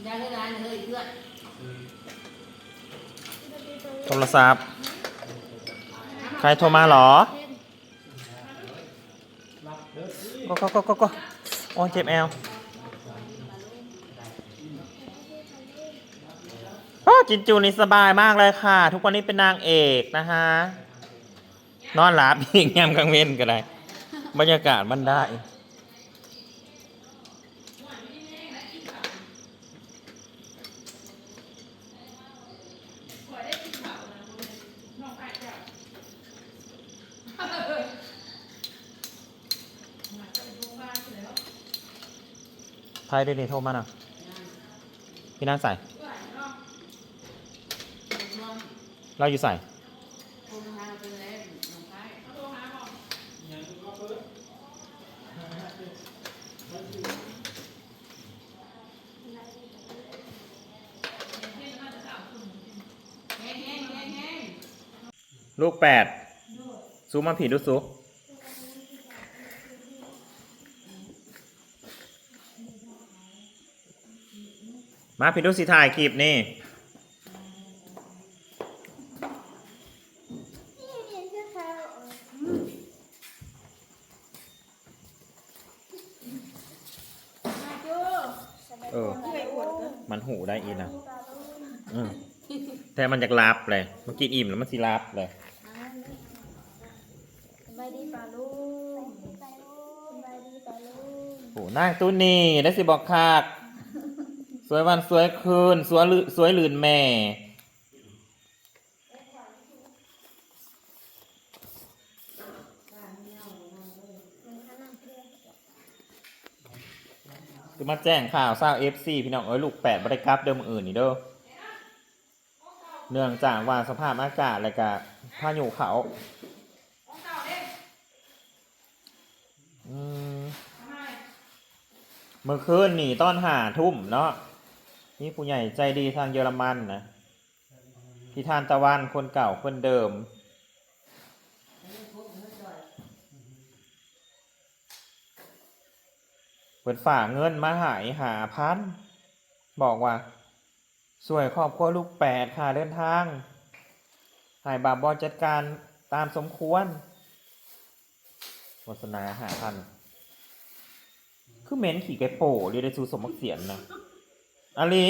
ยาเลือดร้านเลยเพื่อนโทรศัพท์ใครโทรมาหรอก็โอ้เจ็บแอลจินจูนี่สบายมากเลยค่ะทุกวันนี้เป็นนางเอกนะฮะนอนหลับอีกยามกลางเว้นก็ได้บรรยากาศมันได้ไทยด้วยนี่โทรมาหน่อยพี่นางใส่เราอยู่ใส่ลูก8ซูมาผิดดูซูมาผิดดูสิถ่ายคลิปนี่มันหูได้อีนะแต่มันจะลับเลยมันกินอิ่มแล้วมันสิลับเลยโอ้นั่งตู้นี่ได้สิบอกคักสวยวันสวยคืนสวยลื่นแม่คือมาแจ้งข่าวสร้าง FC พี่น้องลูก8บริกรับเดิมอื่นนี่เด้อเนื่องจากว่าสภาพอากาศอะไรกับพายุเขาเมื่อคืนนี่ตอน5 ทุ่มเนาะนี่ผู้ใหญ่ใจดีทางเยอรมันนะพี่ทานตะวันคนเก่าคนเดิมเปิดฝากเงินมา5,000บอกว่าสวยครอบครัวลูก8ค่ะเดินทางหายบาบอจัดการตามสมควรโฆษณา5,000คือเม้นขี่ไก่โป่เรียได้สูสมเสียนนะอาลี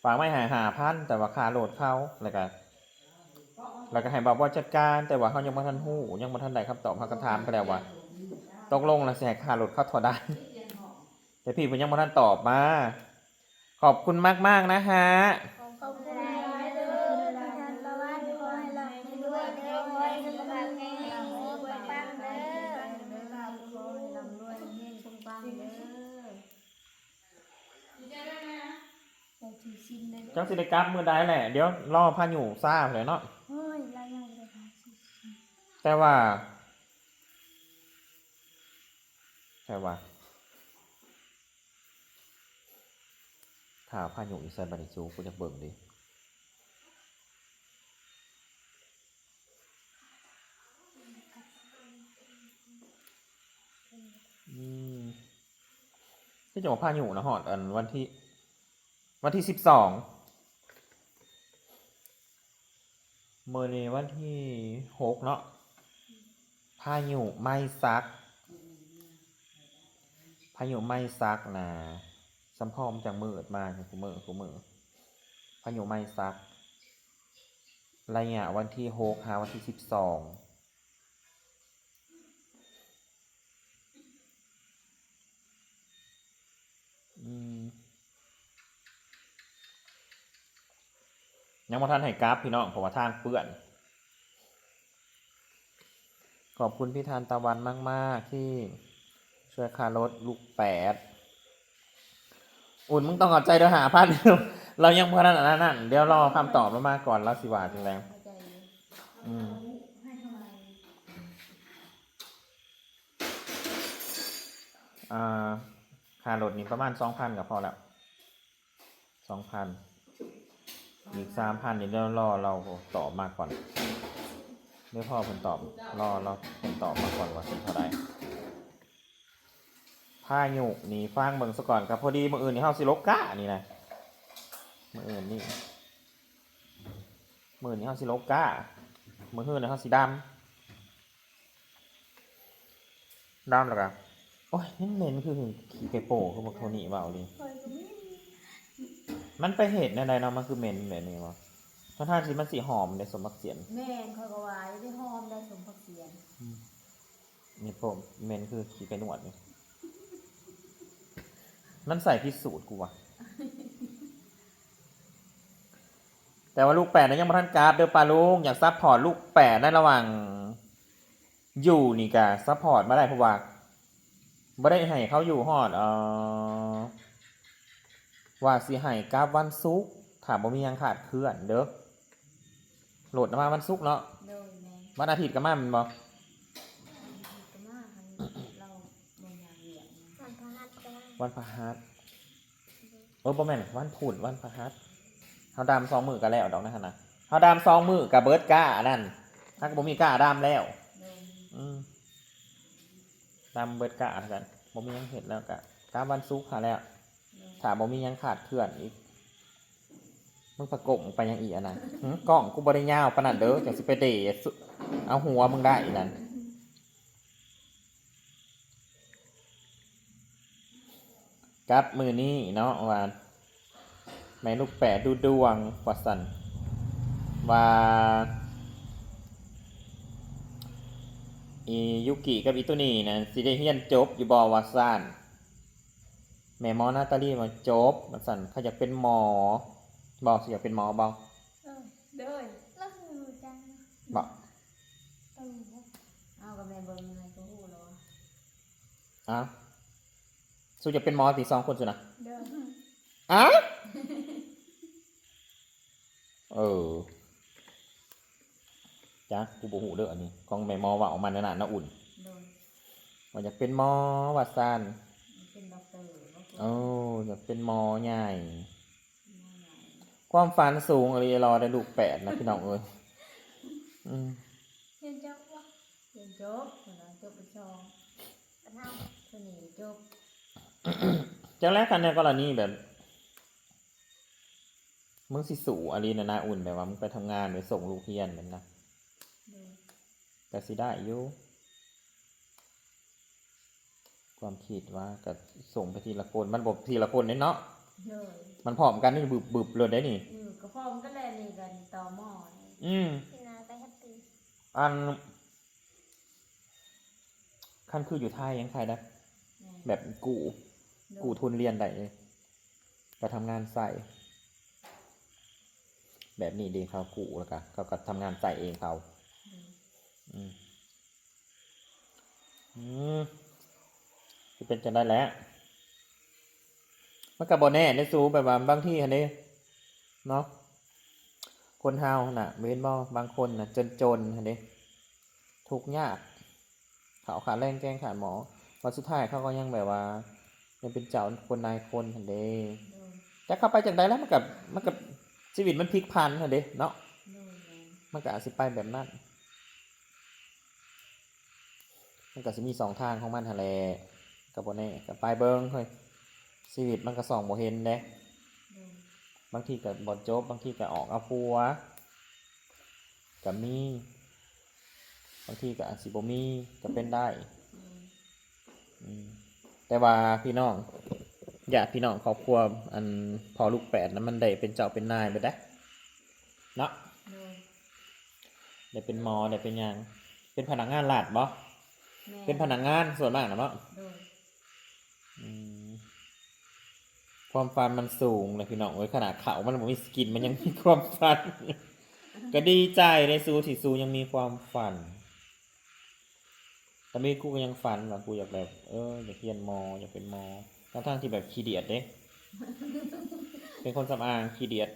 ฝากไม่5,000แต่ว่าค่าโหลดเขาแล้วก็ให้บอกว่าจัดการแต่ว่าเขายังไม่ทันหู้ยังไม่ทันได้คำตอบเขาก็ถามไปแล้วว่าตกลงแล้วแสกค่าโหลดเขาถอดได้แต่พี่ผมยังไม่ทันตอบมาขอบคุณมากๆนะฮะเจ้าสิได้กลับมือใดแหละเดี๋ยวรอพายุซ่าเลยเนาะแต่ว่าข่าวพายุอีสานบันิจูกูจะเบิ่งดิที่จะบอกพายุนะฮอดวันที่12เมื่อนี้วันที่6เนาะพายุไม่ซักนะสัมพอมจากมืดมากูมือพายุไม่ซักระยะวันที่6หาวันที่12ยังมาทันให้กราฟพี่น้องเพราะว่าทางเปื้อนขอบคุณพี่ทานตะวันมากๆที่ช่วยค่ารถลูก8อุ่นมึงต้องเอาใจเดี๋ยว5,000เรายังพอนั่นเดี๋ยวรอคำตอบมาก่อนแล้วสิว่าจริงแล้วค่ารถนี่ประมาณ 2,000 ก็พอแล้ว 2,000 อีก 3,000 นี่เดี๋ยวรอเราตอบมาก่อนเดี๋ยวพ่อผมตอบรอเราผมตอบมาก่อนว่าเป็นเท่าไหร่ ายุนี่ฟังเบิ่งซะก่อนครับพอดีมื้ออื่นนี่เฮาสิลกกะนี่นะมื้ออื่นนี่มื้อนี้เฮาสิลกกะมื้ออื่นนี่เฮาสิดำแล้วก็โอ้ยนี่เหม็นคือขี้ไก่โป่คือบ่โทนี่เว้าดิ คอยก็ไม่ มันไปเห็ดในใดเนาะมันคือเหม็นแบบนี้วะถ้าทานสิมันสีหอมในสมบักเสียน แม่นคอยก็ว่าได้หอมได้สมผักเสียน นี่ผมเหม็นคือขี้ไก่หนวดนี่มันใส่พิสูจน์กูวะแต่ว่าลูกแปดนั้นยังมาทันกราฟเด้อปลาลุงอยากซัพพอร์ตลูกแปดในระหว่างอยู่นี่กะซัพพอร์ตมาได้เพราะว่าไม่ได้ให้เขาอยู่ฮอดว่าสิให้กราฟวันศุกร์ถามว่ามีหยังขาดเคลื่อนเด้อโหลดมาวันศุกร์เนาะ โดยแม่ วันอาทิตย์ก็มาแมันบ่ ก็มาคันเราบ่อยากเรียนนะ วันพฤหัสก็ได้ วันพฤหัสบ่แม่นวันพุธวันพฤหัสเฮาดาม2 มื้อก็แล้วดอกนะหั่นน่ะเฮาดาม2 มื้อก็เบิดก้าอันนั้นถ้าก็บ่มีก้าดามแล้ว โดย ดามเบิดก้าเท่ากันบ่มีหยังเฮ็ดแล้วก็กาวันศุกร์หาแล้ว โดย ถ้าบ่มีหยังขาดเคลื่อนอีกมึงประกบไปหยังอีกอันน่ะกล้องกูบ่ได้ยาวปานนั้นเด้อจังสิไปเดะเอาหัวมึงได้อีนั่นกับมื้อนี้เนาะว่าแม่ลูกแปะดูดวงว่าซั่นว่าอียุกิกับอีตัวนี้นะสิได้เรียนจบอยู่บ่ว่าซั่นแม่หมอนาตาลีมาจบว่าซั่นเขาอยากเป็นหมอบ่สิอยากเป็นหมอบ่ โดย แล้วคือจัง บ่ เอากับแม่เบิ่งยังไงก็ฮู้แล้ว อ้าวสู้จะเป็นหมอตี2 คนสินะ โดย อ้าจ้ะกูบ่ฮู้เด้ออันนี้ของแม่หมอว่าออกมานั่นน่ะน่าอุ่น โดย ว่าอยากเป็นหมอว่าซั่น เป็นด็อกเตอร์บ่ โอ้อยากเป็นหมอใหญ่ หมอใหญ่ ความฝันสูงอะไรรอได้ลูก8นะพี่น้องเอ้ยอืม เรียนจบวะ เรียนจบแล้วจบไปชอง กระทำ สนิทจบ จังแรกกันในกรณีแบบ มึงสิสู่อลีนะอุ่นแบบว่ามึงไปทำงานไปส่งลูกเรียนแบบนะ โดย ก็สิได้อยู่ความคิดว่าก็ส่งไปทีละคนมันบอกทีละคนเนาะ โดย มันพร้อมกันนี่บึบเลยได้นี่ ก็พร้อมกันแหละนี่กันต่อหม้อนี่ พี่นาไปแฮปปี้ อันขั้นคืออยู่ไทยยังไทยได้ แม่ แบบกู้ทุนเรียนได้เลยไปทำงานใส่ แบบนี้ดีเขากู้แล้วก็เขาก็ทำงานใส่เองเขา อืมจะเป็นจะได้แล้วมันกับบอแน่ได้สู้แบบว่าบางที่ฮะนี่เนาะคนเฮาน่ะเว้นบ่บางคนน่ะจนฮะนี่ทุกข์ยากเขาขาดแรงแกงขาดหมอวันสุดท้ายเขาก็ยังแบบว่ายังเป็นเจ้าคนนายคนฮะเด้ โดย จะเข้าไปจากใดแล้วมันกับชีวิตมันพลิกพันฮะเด้เนาะ โดยแม่ มันก็อาจสิไปแบบนั้น มันก็สิมี2 ทางของมันหั่นแหละก็บ่แน่ก็ไปเบิ่งเฮ้ยชีวิตมันก็ส่องบ่เห็นเด้ โดย บางทีก็บ่จบบางทีก็ออกเอาผัวก็มีบางทีก็อาจสิบ่มีก็เป็นได้ โดย แต่ว่าพี่น้องญาติพี่น้องครอบครัวอันพอลูก8นั้นมันได้เป็นเจ้าเป็นนายไปได้เนาะ โดย ได้เป็นหมอได้เป็นหยังเป็นพนักงานรัฐบ่ แม่ เป็นพนักงานส่วนมากนะเนาะ โดย ความฝันมันสูงเลยพี่น้องเอ้ยขนาดเขามันบ่มีสกินมันยังมีความฝัน ก็ดีใจในซูที่ซูยังมีความฝันแต่มีกูก็ยังฝันว่ากูอยากแบบอยากเรียนมออยากเป็นมอทั้งที่แบบขี้เดียดเด้ เป็นคนสำอางขี้เดียด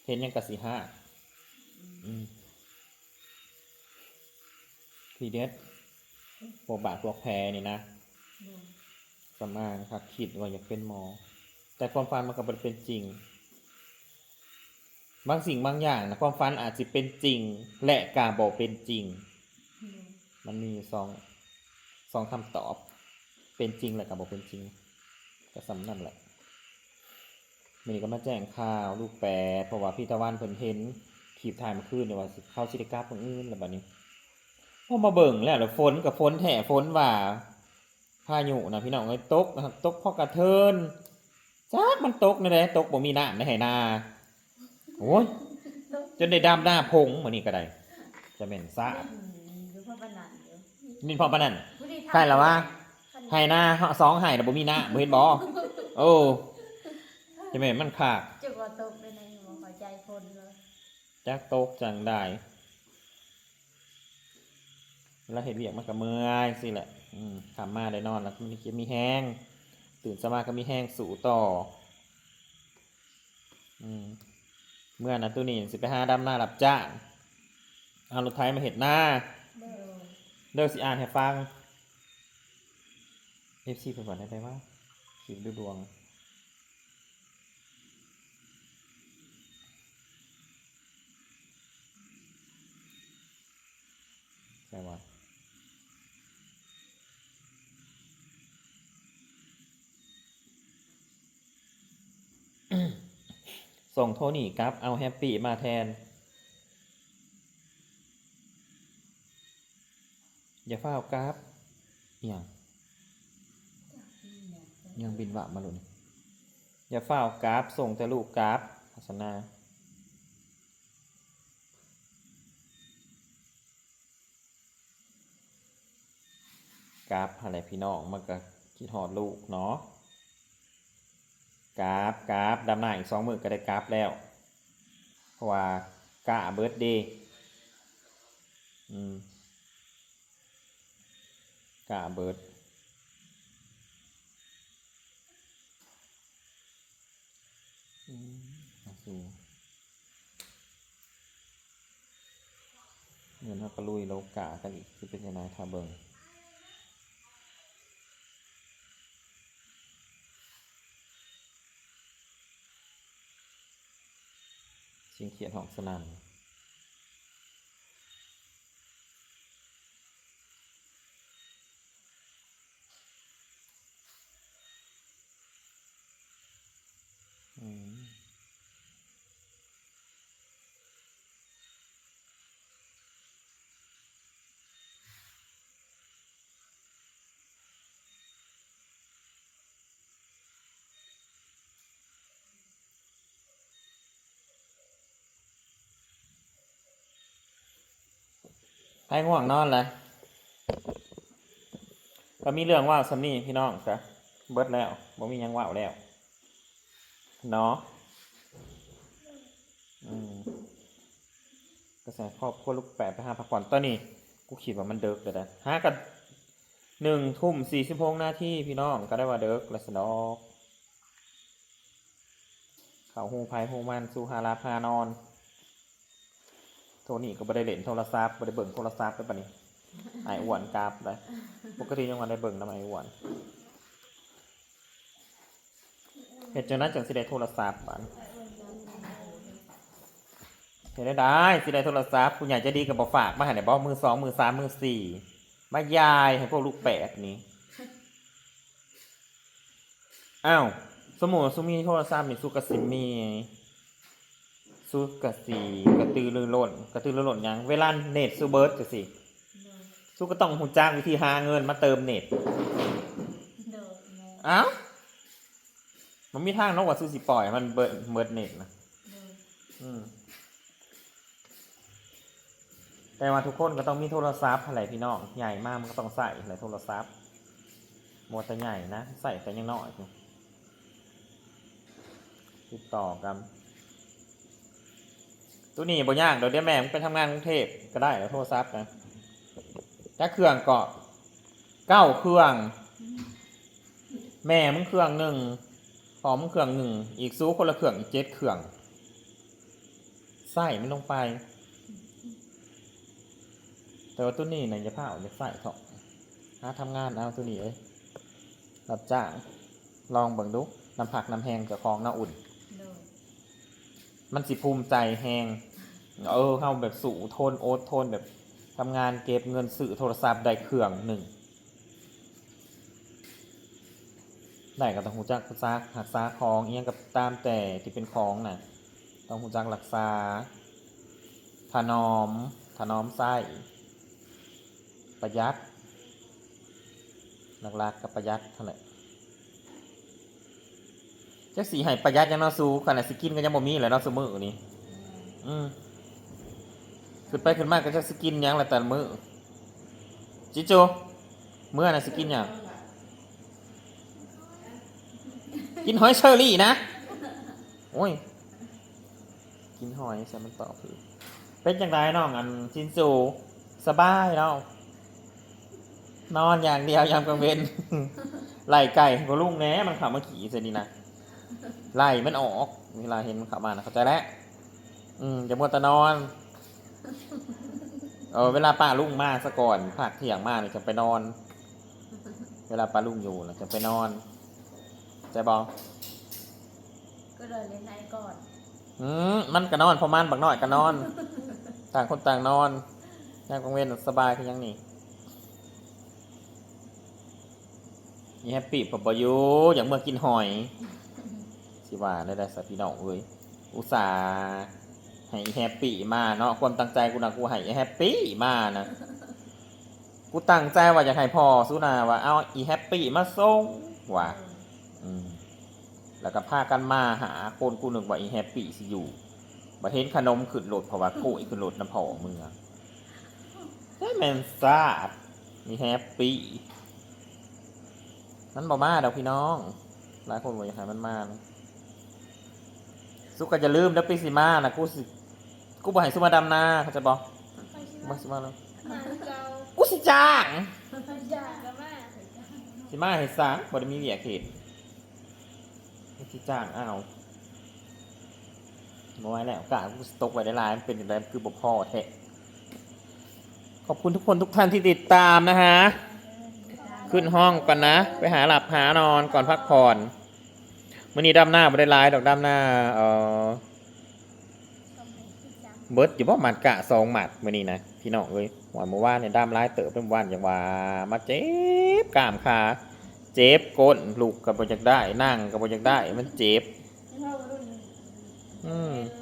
เห็นยังกะสิห้าขี้เดียดพวกบาดพวกแผลนี่นะ โดย สำอางครับคิดว่าอยากเป็นหมอ แต่ความฝันมันก็บ่เป็นจริง บางสิ่งบางอย่างนะความฝันอาจจะเป็นจริง และกาบอกเป็นจริง โดย มันมีอยู่สองคำตอบ เป็นจริงและกาบอกเป็นจริง โ ก็สำนั่นแหละมีก็มาแจ้งข่าวลูกแปดเพราะว่าพี่ตะวันเพิ่นเห็นขีบถ่ายเมื่อคืนเนี่ยว่าสิเข้าสิได้กลับมื้ออื่นแล้วบัดนี้พอมาเบิ่งแล้วฝนกับฝนแท้ฝนว่าพายุนะพี่น้องเอ้ยตกนะครับตกพอกระเทินจักมันตกนั่นแหละตกบ่มีน้ำในไหนาโอ้ยจนได้ดำหน้าพงมื้อนี้ก็ได้จะแม่นซะ อยู่เพราะปานนันอยู่ นี่พอปานนั้น ผู้ที่ ใช่แล้วว่าไหนาสองไหน่ะบ่มีน้ำบ่เห็นบ่โอ้จะแม่นมันคัก จะบ่ตกเลยในหัวใจคนเลย จักตกจังได้แล้วเห็นเวียกมันก็เมื่อยสิแหละทำมาได้นอนแล้วมันมีแห้งตื่นสมาก็มีแห้งสู่ต่อเมื่อนะตัวนี้สิไปหาดำหน้ารับจ้างเอารถไถมาเห็ดหน้า เด้อ เลิกสิอ่านให้ฟัง FC เพิ่นว่าได้ว่าขีดดูดวงใช่ว่าส่งโทนี่ครับเอาแฮปปี้มาแทนอย่าเฝ้ากราฟยังบินหวะมาหลุนอย่าเฝ้ากราฟส่งแต่ลูกกราฟโฆษณากราฟอะไรพี่น้องมันก็คิดหอดลูกเนาะกราฟดำหน้าอีก2 มื้อก็ได้กราฟแล้วเพราะว่ากะเบิร์ดเดย์กะเบิร์ดเงินเขาก็ลุยโลกะกันอีกที่เป็นยังไงทาเบิงสิ่งเขียนของสนั่นให้ง่วงนอนเลยก็มีเรื่องว่าวซัมนี่พี่น้องจ้ะเบิดแล้วบ่มียังว่าวแล้วเนาะกระแสครอบครัวลูกแปดไปหาพักผ่อนตอนนี้กูคิดว่ามันเดิกเลยนะหากัน1:46 นาทีพี่น้องก็ได้ว่าเดิกแล้วสนอกเขาหูไผ่หูมันสู่หาลาพานอนโทนี่ก็บ่ได้เล่นโทรศัพท์บ่ได้เบิ่งโทรศัพท์ไปปะนี่ไอ้อ้วนกราบเลยปกติยังวันได้เบิ่งนำไอ้อ้วนเฮ็ดจังนั้นจังสิได้โทรศัพท์บัดเฮ็ดได้สิได้โทรศัพท์ผู้ใหญ่ใจะดีก็บ่ฝากมาให้ได้บ่มือ2มือ3มือ4มายายให้พวกลูกแปดนี่อ้าวสมมุติว่าซุมีโทรศัพท์นี่สุกสิมีสุกสิกระตือรือร้นหยังเวลาเน็ตซูเบิร์ดจังซี่สุก็ต้องฮู้จักวิธีหาเงินมาเติมเน็ต เด้อแม่ อ้าวมันมีทางนอกว่าซูสิปล่อยมันเบิดเน็ตนะ เด้อ แต่ว่าทุกคนก็ต้องมีโทรศัพท์อะไรพี่น้องใหญ่มากมันก็ต้องใส่อะไรโทรศัพท์มัวแต่ใหญ่นะใส่แต่ยังน้อยอยู่ติดต่อกันตัวนี้บ่ยากเดี๋ยวแม่มึงไปทำงานกรุงเทพก็ได้แล้วโทรศัพท์นะถ้าเครื่องก็9 เครื่องแม่มึงเครื่อง1พอมึงเครื่อง1อีกซูคนละเครื่องอีก7 เครื่องใส่มันลงไปแต่ว่าตัวนี้นะอย่าพาออกจากใส่เถอะหาทำงานเอาตัวนี้รับจ้างลองเบิ่งดูน้ำผักน้ำแหงกับของน้าอุ่น เด้อ มันสิภูมิใจแหงเข้าแบบสู่โทนโอ๊ตโทนแบบทำงานเก็บเงินซื้อโทรศัพท์ได้เครื่อง1 ได้ก็ต้องหูจักซักหักษาของเอียงกับตามแต่ที่เป็นของน่ะต้องหูจักรักษาถนอมไส้ประหยัดหลักๆกับประหยัดเท่าไหร่จักสีให้ประหยัดยังเนาะสู้ขนาดสิกินก็ยังบ่มีเลยเนาะซุมื้อนี้ขึ้นไปขึ้นมาก็จักสิกินหยังละแต่ละมื้อจิโจเมื่อน่ะสิกินหยังกินหอยเชอรี่นะโอ้ยกินหอยใช่มันตอบคือเป็นจังไดน้องอันชินซูสบายเนาะนอนอย่างเดียวยามกลางเวน ไล่ไก่ก็ลุงแหน่มันขับมาขี่เสนี่นะไล่มันออกเวลาเห็นมันขับมานะเข้าใจแล้วจะมัวแต่นอนเวลาป้าลุงมาซะก่อนภาคเที่ยงมาเนี่ยจะไปนอน เวลาป้าลุงอยู่นะจะไปนอนใจบอ ก็เลยเล่นไนก่อน มันก็นอนพอมันบักน้อยก็นอน ต่างคนต่างนอนยามกลางเวนสบายคือยังนี่แฮปปี้ปะปะอยู่อย่างเมื่อกินหอยสิว่าได้สักพี่น้องเอ้ยอุตส่าห์ให้แฮปปี้มาเนาะความตั้งใจกูนะกูให้แฮปปี้มานะกูตั้งใจว่าอยากให้พ่อสุนาว่าเอาอีแฮปปี้มาส่งว่ะแล้วก็พากันมาหาคนกูนึกว่าอีแฮปปี้สิอยู่มาเห็นขนมขึ้นรถเพราะว่ากูอีขึ้นรถน้ำพ่อมึงอะได้แมนซาดมีแฮปปี้มันบอกมาเดี๋ยวพี่น้องหลายคนบอกอยากให้มันมานะสุก็จะลืมแล้วปีสิมานะกูบอกให้สุมาดำนาเขาจะบอกบอกสิมาแล้ว มาเก่า กูสิจ้าง อยากกันมาก สิมาให้สร้างบ่ได้มีเวียกเหตุกูสิจ้างอ้าวมาไว้แล้วกะกูสตกไว้ได้หลายมันเป็นอย่างไรคือบ่พอแท้ขอบคุณทุกคนทุกท่านที่ติดตามนะฮะขึ้นห้องก่อนนะไปหาหลับหานอนก่อนพักผ่อนมื้อนี้ดำหน้าบ่ได้หลายดอกดำหน้าเบิดอยู่บ่หมัดกะ2หมัดมื้อนี้นะพี่น้องเอ้ยวันเมื่อวานเนี่ยดำหลายเติบเป็นวันอย่างว่ามาเจ็บกล้ามขาเจ็บก้นลูกก็บ่อยากได้นั่งก็บ่อยากได้มันเจ็บ พ่อรุ่น อืม เอ